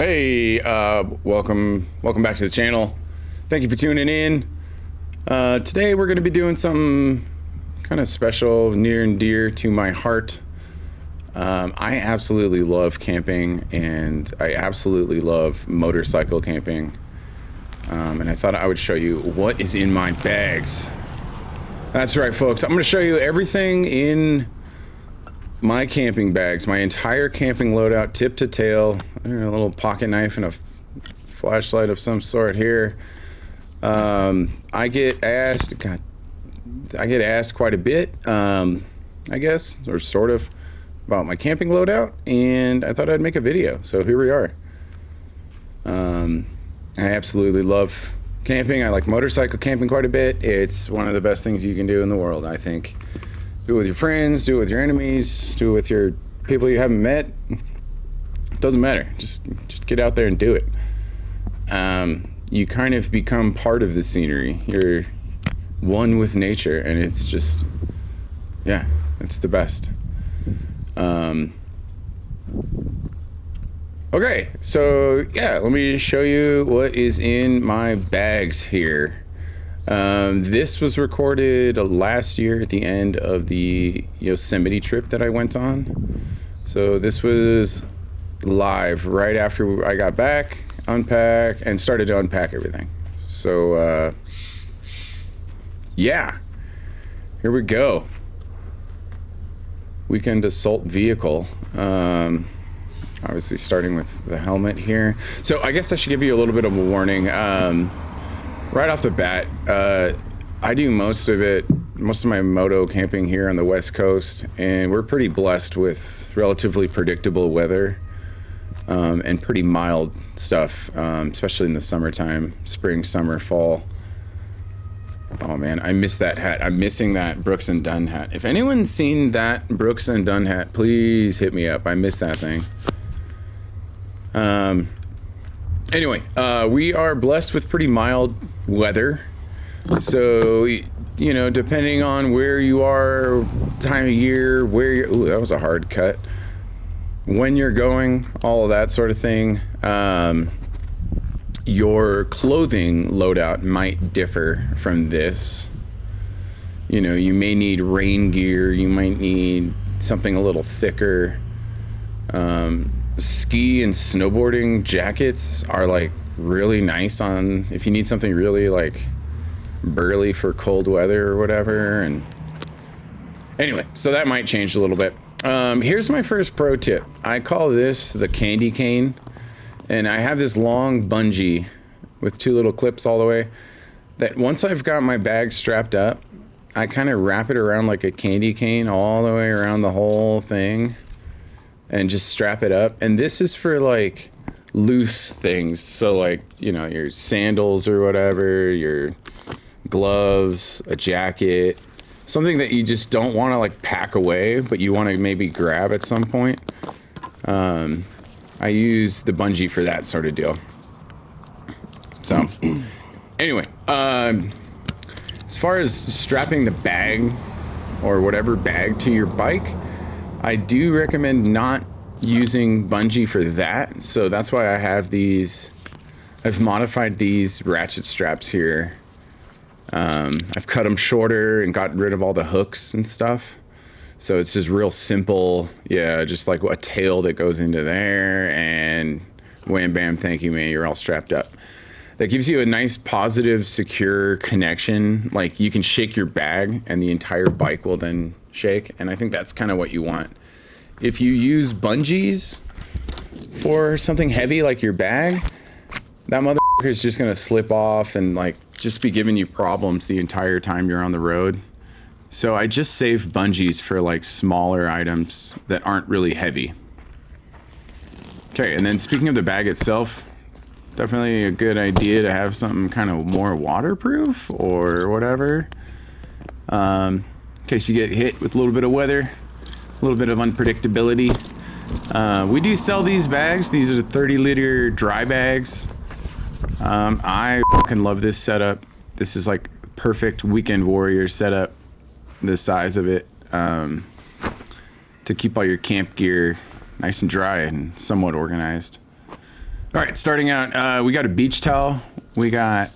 Hey, welcome back to the channel. Thank you for tuning in. Today we're going to be doing something kind of special, near and dear to my heart. I absolutely love camping, and I absolutely love motorcycle camping. And I thought I would show you what is in my bags. That's right, folks. I'm going to show you everything in my camping bags, my entire camping loadout, tip to tail. A little pocket knife and a flashlight of some sort here. I get asked quite a bit, I guess, or sort of, about my camping loadout, and I thought I'd make a video. So here we are. I absolutely love camping. I like motorcycle camping quite a bit. It's one of the best things you can do in the world, I think. Do it with your friends, do it with your enemies, do it with your people you haven't met. It doesn't matter. Just get out there and do it. You kind of become part of the scenery. You're one with nature, and it's just, yeah, it's the best. Okay, so yeah, let me show you what is in my bags here. This was recorded last year at the end of the Yosemite trip that I went on. So this was live right after I got back, unpack, and started to unpack everything. So, yeah, here we go. Weekend assault vehicle. Obviously starting with the helmet here. So I guess I should give you a little bit of a warning. Right off the bat, I do most of my moto camping here on the West Coast, and we're pretty blessed with relatively predictable weather, and pretty mild stuff, especially in the summertime, spring, summer, fall. Oh man, I miss that hat. I'm missing that Brooks and Dunn hat. If anyone's seen that Brooks and Dunn hat, please hit me up. I miss that thing. Anyway, we are blessed with pretty mild weather. So, depending on where you are, time of year, where you're, ooh, that was a hard cut. When you're going, all of that sort of thing. Your clothing loadout might differ from this. You may need rain gear. You might need something a little thicker. Ski and snowboarding jackets are like really nice on if you need something really like burly for cold weather or whatever. And anyway, so that might change a little bit. Here's my first pro tip. I call this the candy cane, and I have this long bungee with two little clips all the way that once I've got my bag strapped up, I kind of wrap it around like a candy cane all the way around the whole thing and just strap it up. And this is for like loose things. So like, your sandals or whatever, your gloves, a jacket, something that you just don't want to like pack away, but you want to maybe grab at some point. I use the bungee for that sort of deal. So anyway, as far as strapping the bag or whatever bag to your bike, I do recommend not using bungee for that. So that's why I have these. I've modified these ratchet straps here. I've cut them shorter and gotten rid of all the hooks and stuff. So it's just real simple. Yeah, just like a tail that goes into there, and wham bam, thank you, man, you're all strapped up. That gives you a nice, positive, secure connection. Like you can shake your bag and the entire bike will then shake. And I think that's kind of what you want. If you use bungees for something heavy like your bag, that motherfucker is just gonna slip off and like just be giving you problems the entire time you're on the road. So I just save bungees for like smaller items that aren't really heavy. Okay, and then speaking of the bag itself, definitely a good idea to have something kind of more waterproof or whatever. In case you get hit with a little bit of weather, a little bit of unpredictability. We do sell these bags. These are 30-liter dry bags. I fucking love this setup. This is like perfect weekend warrior setup. The size of it, to keep all your camp gear nice and dry and somewhat organized. All right, starting out, we got a beach towel. We got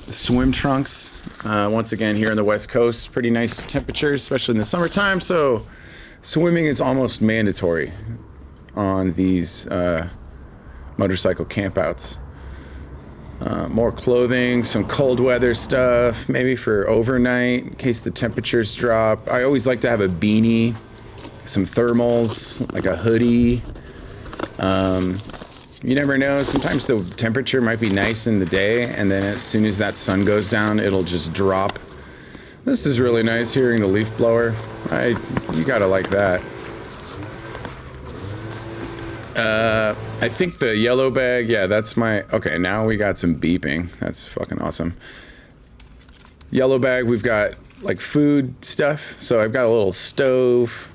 swim trunks. Once again, here on the West Coast, pretty nice temperatures, especially in the summertime. So swimming is almost mandatory on these motorcycle campouts. More clothing, some cold weather stuff, maybe for overnight in case the temperatures drop. I always like to have a beanie, some thermals, like a hoodie. You never know. Sometimes the temperature might be nice in the day, and then as soon as that sun goes down, it'll just drop. This is really nice, hearing the leaf blower. You gotta like that. I think the yellow bag, yeah, that's my... Okay, now we got some beeping. That's fucking awesome. Yellow bag, we've got, like, food stuff. So I've got a little stove.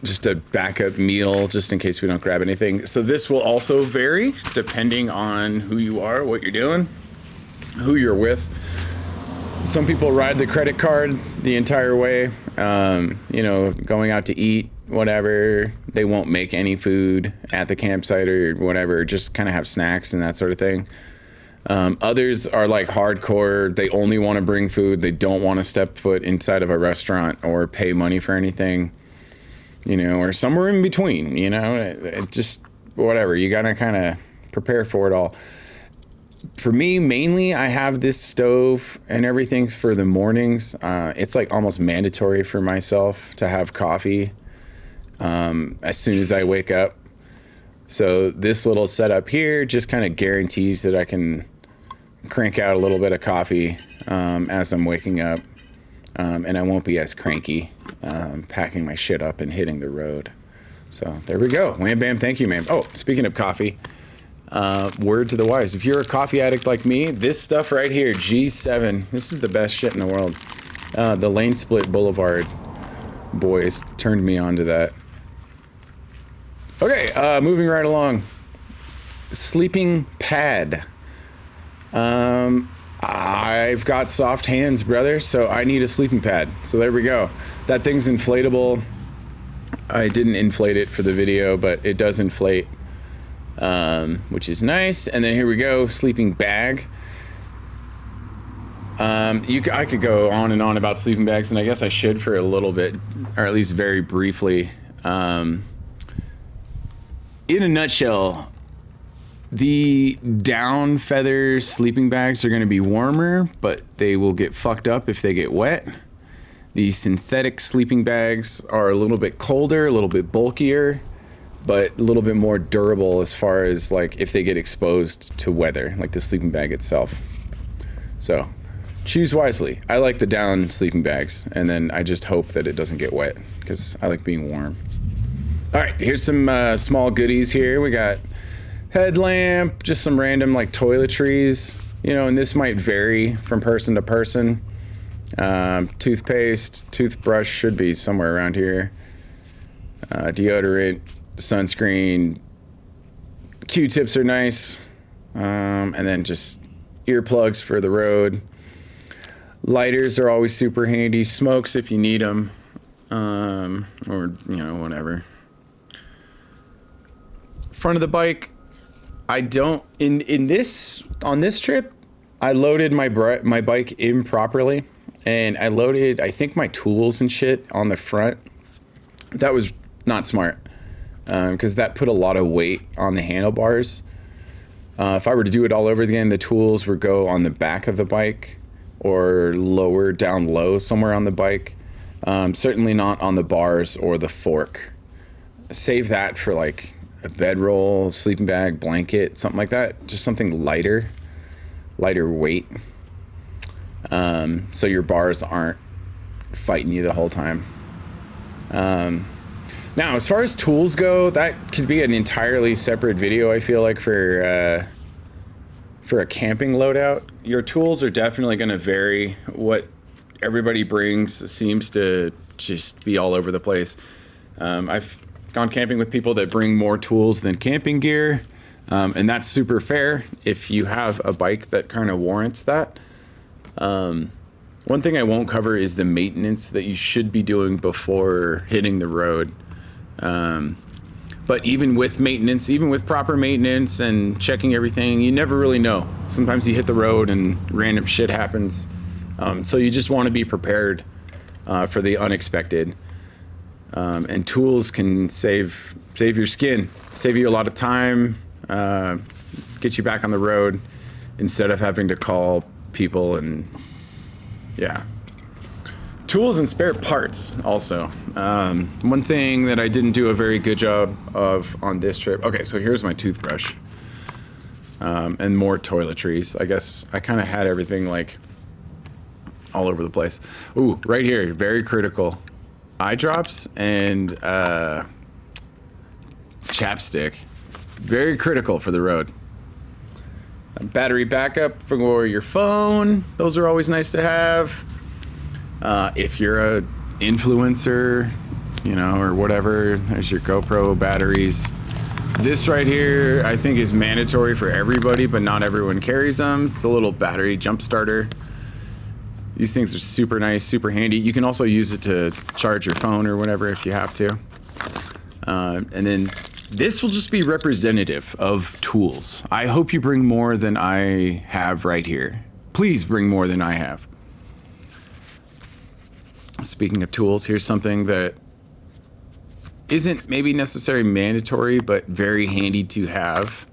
Just a backup meal, just in case we don't grab anything. So this will also vary, depending on who you are, what you're doing, who you're with. Some people ride the credit card the entire way. You know, going out to eat, whatever, they won't make any food at the campsite or whatever, just kind of have snacks and that sort of thing. Others are like hardcore. They only want to bring food. They don't want to step foot inside of a restaurant or pay money for anything, you know, or somewhere in between, you know, it just whatever. You got to kind of prepare for it all. For me, mainly, I have this stove and everything for the mornings. It's like almost mandatory for myself to have coffee as soon as I wake up. So this little setup here just kind of guarantees that I can crank out a little bit of coffee as I'm waking up, and I won't be as cranky packing my shit up and hitting the road. So there we go. Wham bam, thank you, ma'am. Oh, speaking of coffee, word to the wise. If you're a coffee addict like me, this stuff right here, G7, this is the best shit in the world. The Lane Split Boulevard boys turned me on to that. Okay, moving right along. Sleeping pad. I've got soft hands, brother, so I need a sleeping pad. So there we go. That thing's inflatable. I didn't inflate it for the video, but it does inflate, which is nice. And then here we go, sleeping bag. I could go on and on about sleeping bags, and I guess I should for a little bit, or at least very briefly. In a nutshell, the down feather sleeping bags are going to be warmer, but they will get fucked up if they get wet. The synthetic sleeping bags are a little bit colder, a little bit bulkier, but a little bit more durable as far as like if they get exposed to weather, like the sleeping bag itself. So choose wisely. I like the down sleeping bags, and then I just hope that it doesn't get wet because I like being warm. All right, here's some small goodies here. We got headlamp, just some random like toiletries, you know, and this might vary from person to person. Toothpaste, toothbrush should be somewhere around here. Deodorant, sunscreen, Q-tips are nice. And then just earplugs for the road. Lighters are always super handy. Smokes if you need them. Or, you know, whatever. Front of the bike, I don't on this trip I loaded my bike improperly, and I loaded I think my tools and shit on the front. That was not smart, because that put a lot of weight on the handlebars. If I were to do it all over again, the tools would go on the back of the bike or lower down low somewhere on the bike, certainly not on the bars or the fork. Save that for like a bedroll, sleeping bag, blanket, something like that. Just something lighter weight. So your bars aren't fighting you the whole time. Now, as far as tools go, that could be an entirely separate video, I feel like, for a camping loadout. Your tools are definitely going to vary. What everybody brings seems to just be all over the place. I've gone camping with people that bring more tools than camping gear, and that's super fair if you have a bike that kind of warrants that. One thing I won't cover is the maintenance that you should be doing before hitting the road. But even with maintenance, even with proper maintenance and checking everything, you never really know. Sometimes you hit the road and random shit happens. So you just want to be prepared for the unexpected. And tools can save your skin, save you a lot of time, get you back on the road instead of having to call people. And yeah. Tools and spare parts also. One thing that I didn't do a very good job of on this trip. Okay, so here's my toothbrush. And more toiletries. I guess I kind of had everything like all over the place. Ooh, right here, very critical. Eye drops and chapstick. Very critical for the road. A battery backup for your phone. Those are always nice to have. If you're a influencer, you know, or whatever, there's your GoPro batteries. This right here, I think is mandatory for everybody, but not everyone carries them. It's a little battery jump starter. These things are super nice, super handy. You can also use it to charge your phone or whatever if you have to. And then this will just be representative of tools. I hope you bring more than I have right here. Please bring more than I have. Speaking of tools, here's something that isn't maybe necessarily mandatory, but very handy to have.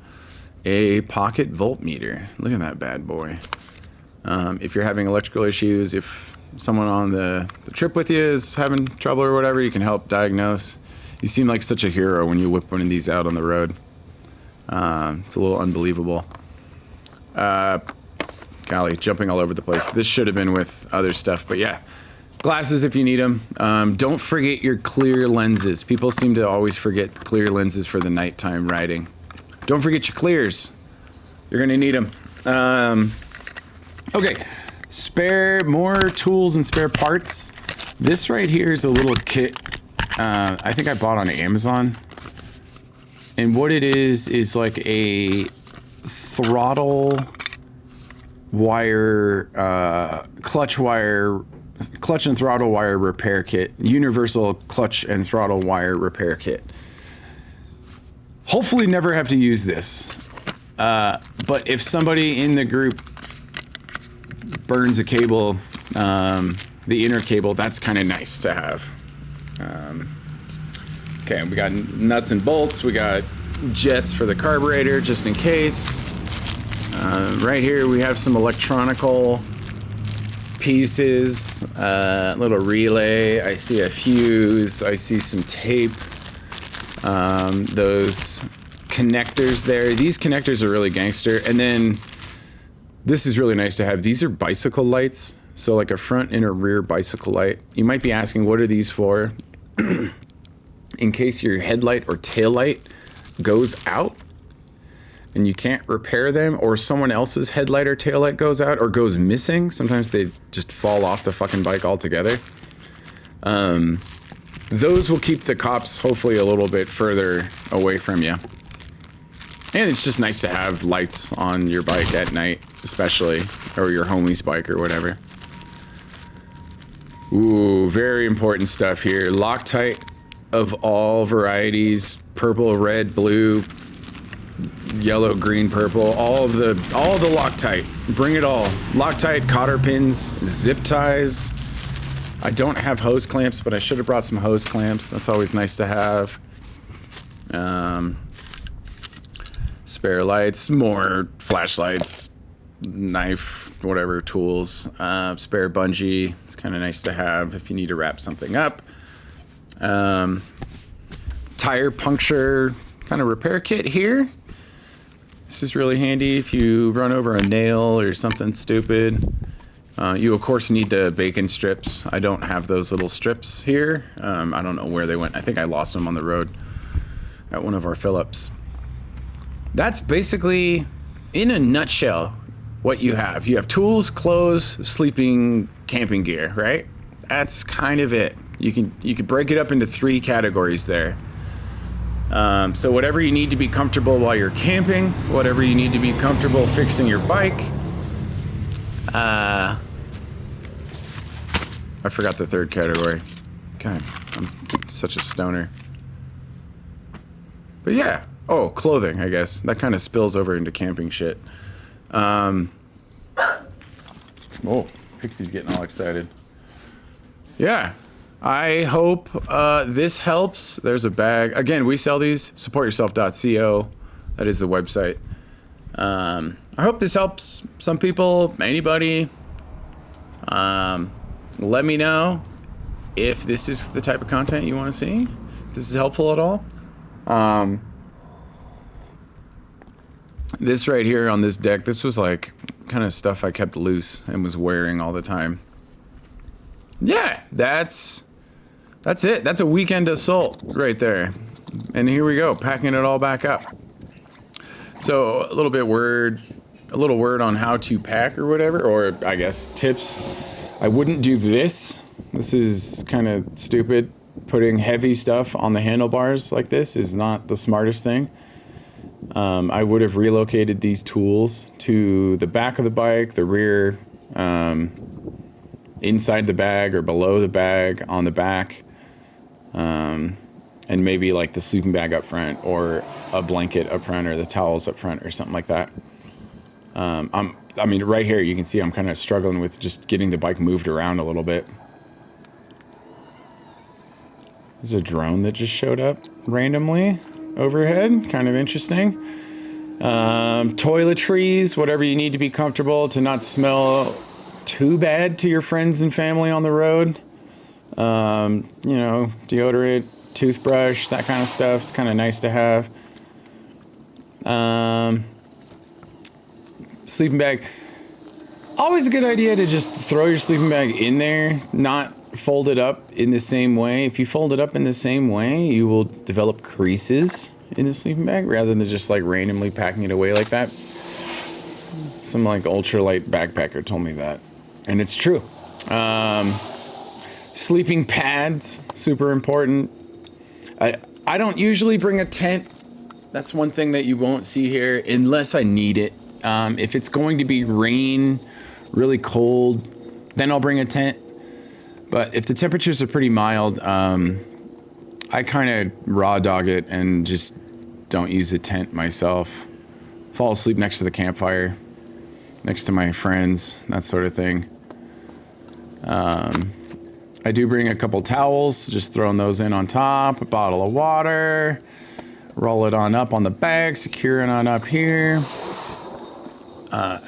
A pocket voltmeter. Look at that bad boy. If you're having electrical issues, if someone on the trip with you is having trouble or whatever, you can help diagnose. You seem like such a hero when you whip one of these out on the road. It's a little unbelievable. Golly, jumping all over the place. This should have been with other stuff, but yeah. Glasses if you need them. Don't forget your clear lenses. People seem to always forget the clear lenses for the nighttime riding. Don't forget your clears. You're gonna need them. Okay, more tools and spare parts. This right here is a little kit I think I bought on Amazon. And what it is like a throttle wire, clutch and throttle wire repair kit. Universal clutch and throttle wire repair kit. Hopefully never have to use this. But if somebody in the group burns a cable, the inner cable, that's kind of nice to have. Okay, we got nuts and bolts. We got jets for the carburetor, just in case. Right here, we have some electronical pieces, little relay. I see a fuse. I see some tape. Those connectors there. These connectors are really gangster. And then this is really nice to have. These are bicycle lights. So like a front and a rear bicycle light. You might be asking, what are these for? In case your headlight or tail light goes out and you can't repair them, or someone else's headlight or tail light goes out or goes missing. Sometimes they just fall off the fucking bike altogether. Those will keep the cops hopefully a little bit further away from you. And it's just nice to have lights on your bike at night, especially, or your homie's bike or whatever. Ooh, very important stuff here. Loctite of all varieties, purple, red, blue, yellow, green, purple, all the Loctite. Bring it all. Loctite, cotter pins, zip ties. I don't have hose clamps, but I should have brought some hose clamps. That's always nice to have. Spare lights, more flashlights, knife, whatever, tools. Spare bungee. It's kind of nice to have if you need to wrap something up. Tire puncture kind of repair kit here. This is really handy if you run over a nail or something stupid. You of course need the bacon strips. I don't have those little strips here. I don't know where they went. I think I lost them on the road at one of our fill-ups. That's basically, in a nutshell, what you have. You have tools, clothes, sleeping, camping gear, right? That's kind of it. You can break it up into 3 categories there. So whatever you need to be comfortable while you're camping, whatever you need to be comfortable fixing your bike. I forgot the 3rd category. God, I'm such a stoner. But yeah. Oh, clothing, I guess. That kind of spills over into camping shit. Oh, Pixie's getting all excited. Yeah. I hope this helps. There's a bag. Again, we sell these. Supportyourself.co. That is the website. I hope this helps some people, anybody. Let me know if this is the type of content you want to see. If this is helpful at all. This right here on this deck, this was like kind of stuff I kept loose and was wearing all the time. Yeah, that's it. That's a weekend assault right there. And here we go, packing it all back up. So a little word on how to pack or whatever, or I guess tips. I wouldn't do this. This is kind of stupid. Putting heavy stuff on the handlebars like this is not the smartest thing. I would have relocated these tools to the back of the bike, the rear, inside the bag or below the bag on the back, and maybe like the sleeping bag up front or a blanket up front or the towels up front or something like that. I mean, right here you can see I'm kind of struggling with just getting the bike moved around a little bit. There's a drone that just showed up randomly overhead. Kind of interesting. Toiletries, whatever you need to be comfortable to not smell too bad to your friends and family on the road. Deodorant, toothbrush, that kind of stuff. It's kind of nice to have. Sleeping bag. Always a good idea to just throw your sleeping bag in there, not fold it up in the same way. If you fold it up in the same way, you will develop creases in the sleeping bag rather than just like randomly packing it away like that. Some like ultralight backpacker told me that, and it's true. Sleeping pads, super important. I don't usually bring a tent. That's one thing that you won't see here unless I need it. If it's going to be rain, really cold, then I'll bring a tent. But if the temperatures are pretty mild, I kind of raw dog it and just don't use a tent myself. Fall asleep next to the campfire, next to my friends, that sort of thing. I do bring a couple towels, just throwing those in on top, a bottle of water, roll it on up on the bag, secure it on up here.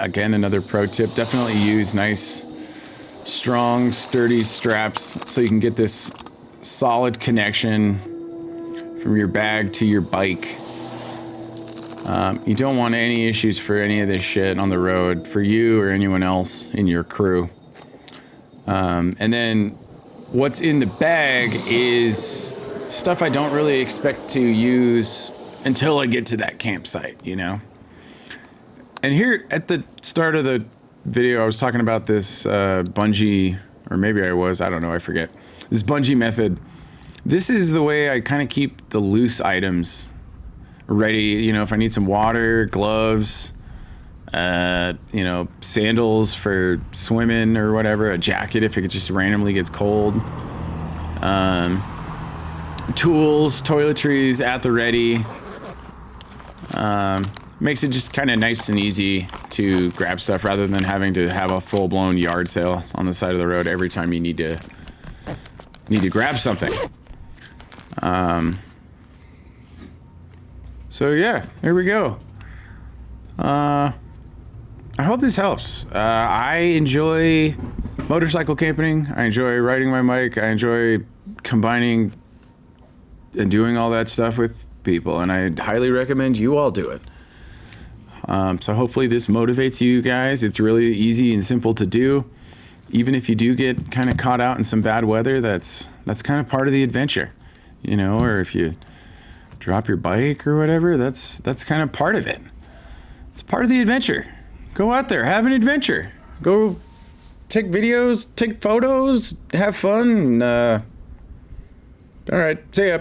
Again, another pro tip, definitely use nice, strong, sturdy straps so you can get this solid connection from your bag to your bike. You don't want any issues for any of this shit on the road for you or anyone else in your crew. And then what's in the bag is stuff I don't really expect to use until I get to that campsite, you know? And here at the start of the video, I was talking about this bungee, or maybe I don't know, I forget. This bungee method. This is the way I kind of keep the loose items ready. You know, if I need some water, gloves, sandals for swimming or whatever, a jacket if it just randomly gets cold. Tools, toiletries at the ready. Makes it just kind of nice and easy to grab stuff rather than having to have a full-blown yard sale on the side of the road every time you need to grab something. So yeah, here we go. I hope this helps. I enjoy motorcycle camping. I enjoy riding my bike. I enjoy combining and doing all that stuff with people, and I highly recommend you all do it. So hopefully this motivates you guys. It's really easy and simple to do. Even if you do get kind of caught out in some bad weather, that's kind of part of the adventure, you know, or if you drop your bike or whatever, that's kind of part of it. It's part of the adventure. Go out there, have an adventure. Go take videos, take photos, have fun. All right, see ya.